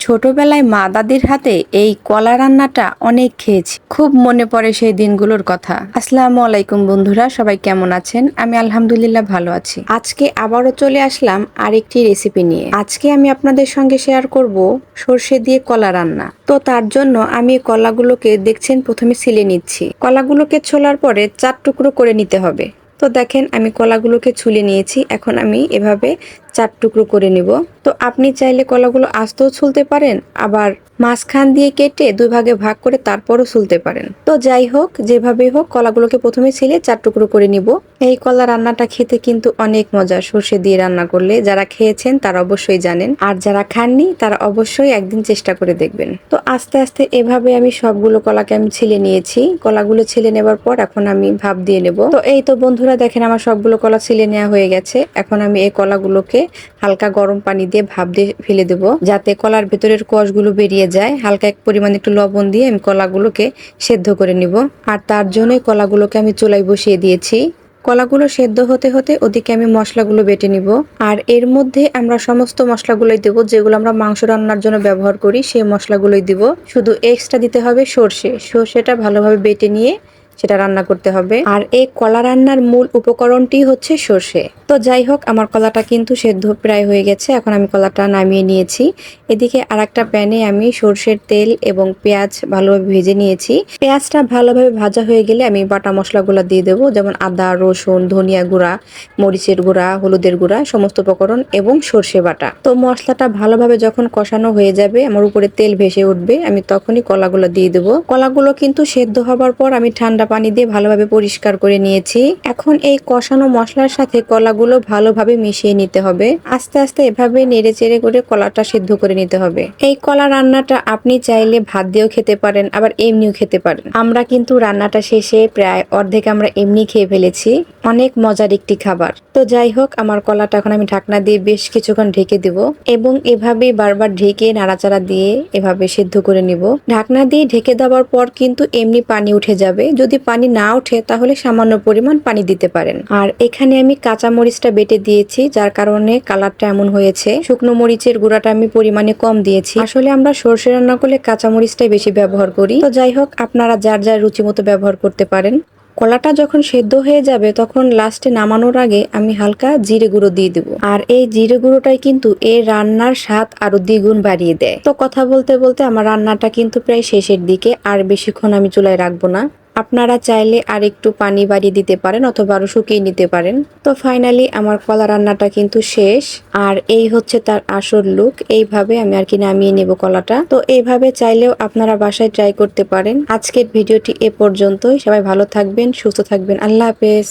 ছোটবেলায় মা দাদির হাতে এই কলা রান্নাটা অনেক খেয়েছি। খুব মনে পড়ে সেই দিনগুলোর কথা। আসসালামু আলাইকুম বন্ধুরা, সবাই কেমন আছেন? আমি আলহামদুলিল্লাহ ভালো আছি। আজকে আবারও চলে আসলাম আরেকটি রেসিপি নিয়ে। আজকে আমি আপনাদের সঙ্গে শেয়ার করব সর্ষে দিয়ে কলা রান্না। তো তার জন্য আমি কলাগুলোকে দেখছেন প্রথমে ছিলে নিচ্ছি। কলাগুলোকে ছোলার পরে 4 টুকরো করে নিতে হবে। তো দেখেন আমি কলাগুলোকে ছুলে নিয়েছি। এখন আমি এভাবে 4 টুকরো করে নিব। তো আপনি চাইলে কলাগুলো আস্তেও ছুলতে পারেন, আবার মাঝখান দিয়ে কেটে 2 ভাগে ভাগ করে তারপরও ছুলতে পারেন। তো যাই হোক, যেভাবেই হোক কলাগুলোকে প্রথমে ছিলে 4 টুকরো করে নিব। এই কলা রান্নাটা খেতে কিন্তু অনেক মজা, সর্ষে দিয়ে রান্না করলে। যারা খেয়েছেন তারা অবশ্যই জানেন, আর যারা খাননি তারা অবশ্যই একদিন চেষ্টা করে দেখবেন। তো আস্তে আস্তে এভাবে আমি সবগুলো কলাকে আমি ছিলে নিয়েছি। কলাগুলো ছিলে নেবার পর এখন আমি ভাপ দিয়ে নেব। তো এই তো বন্ধুরা দেখেন আমার সবগুলো কলা ছিলে নেওয়া হয়ে গেছে। এখন আমি এই কলাগুলোকে হালকা গরম পানি দিয়ে ভাপ দিয়ে ফেলে দেব, যাতে কলার ভেতরের কষগুলো বেরিয়ে যায়। হালকা এক পরিমাণে একটু লবণ দিয়ে আমি কলাগুলোকে সেদ্ধ করে নিব। আর তার জন্যই কলাগুলোকে আমি চুলায় বসিয়ে দিয়েছি। কলাগুলো সেদ্ধ হতে হতে ওদিকে আমি মশলাগুলো বেটে নিব। আর এর মধ্যে আমরা সমস্ত মশলাগুলোই দেব, যেগুলো আমরা মাংস রান্নার জন্য ব্যবহার করি সেই মশলাগুলোই দিব। শুধু এক্সট্রা দিতে হবে সর্ষেটা ভালোভাবে বেটে নিয়ে সেটা রান্না করতে হবে। আর এই কলা রান্নার মূল উপকরণটি হচ্ছে সর্ষে। তো যাই হোক, আমার কলাটা কিন্তু সেদ্ধ প্রায় হয়ে গেছে। এখন আমি কলাটা নামিয়ে নিয়েছি। এদিকে আর একটা প্যানে আমি সর্ষের তেল এবং পেঁয়াজ ভালোভাবে ভেজে নিয়েছি। পেঁয়াজটা ভালোভাবে ভাজা হয়ে গেলে আমি বাটা মশলাগুলো দিয়ে দেবো, যেমন আদা, রসুন, ধনিয়া গুঁড়া, মরিচের গুঁড়া, হলুদের গুঁড়া, সমস্ত উপকরণ এবং সর্ষে বাটা। তো মশলাটা ভালোভাবে যখন কষানো হয়ে যাবে, আমার উপরে তেল ভেসে উঠবে, আমি তখনই কলাগুলো দিয়ে দেবো। কলাগুলো কিন্তু সেদ্ধ হবার পর আমি ঠান্ডা পানি দিয়ে ভালোভাবে পরিষ্কার করে নিয়েছি। এখন এই কষানো মশলার সাথে কলাগুলো ভালোভাবে মিশিয়ে নিতে হবে। আস্তে আস্তে এভাবে নেড়ে চেড়ে করে কলাটা সিদ্ধ করে নিতে হবে। এই কলা রান্নাটা আপনি চাইলে ভাত দিয়েও খেতে পারেন, আবার এমনিও খেতে পারেন। আমরা কিন্তু রান্নাটা শেষে প্রায় অর্ধেক আমরা এমনি খেয়ে ফেলেছি। অনেক মজার একটি খাবার। তো যাই হোক, আমার কলাটা এখন আমি ঢাকনা দিয়ে বেশ কিছুক্ষণ ঢেকে দেব এবং এভাবে বারবার ঢেকে নাড়াচাড়া দিয়ে এভাবে সিদ্ধ করে নিব। ঢাকনা দিয়ে ঢেকে দেওয়ার পর কিন্তু এমনি পানি উঠে যাবে। যদি পানি না ওঠে তাহলে সামান্য পরিমাণ পানি দিতে পারেন। আর এখানে আমি কাঁচা মরিচটা বেটে দিয়েছি, যার কারণে কালারটা এমন হয়েছে। শুকনো মরিচের গুঁড়াটা আমি পরিমাণে কম দিয়েছি। আসলে আমরা সরষে রান্না করলে কাঁচা মরিচটাই বেশি ব্যবহার করি। তো যাই হোক, আপনারা যার যার রুচি মতো ব্যবহার করতে পারেন। কলাটা যখন সেদ্ধ হয়ে যাবে তখন লাস্টে নামানোর আগে আমি হালকা জিরে গুঁড়ো দিয়ে দেবো। আর এই জিরে গুঁড়োটাই কিন্তু এই রান্নার স্বাদ আরো দ্বিগুণ বাড়িয়ে দেয়। তো কথা বলতে বলতে আমার রান্নাটা কিন্তু প্রায় শেষের দিকে। আর বেশিক্ষণ আমি চুলায় রাখবো না। আপনারা চাইলে আর একটু পানি বাড়িয়ে দিতে পারেন অথবা আরো শুকিয়ে নিতে পারেন। তো ফাইনালি আমার কলা রান্নাটা কিন্তু শেষ। আর এই হচ্ছে তার আসল লুক। এইভাবে আমি আর কি নামিয়ে নেব কলাটা। তো এইভাবে চাইলেও আপনারা বাসায় ট্রাই করতে পারেন। আজকের ভিডিওটি এ পর্যন্তই। সবাই ভালো থাকবেন, সুস্থ থাকবেন। আল্লাহ হাফেজ।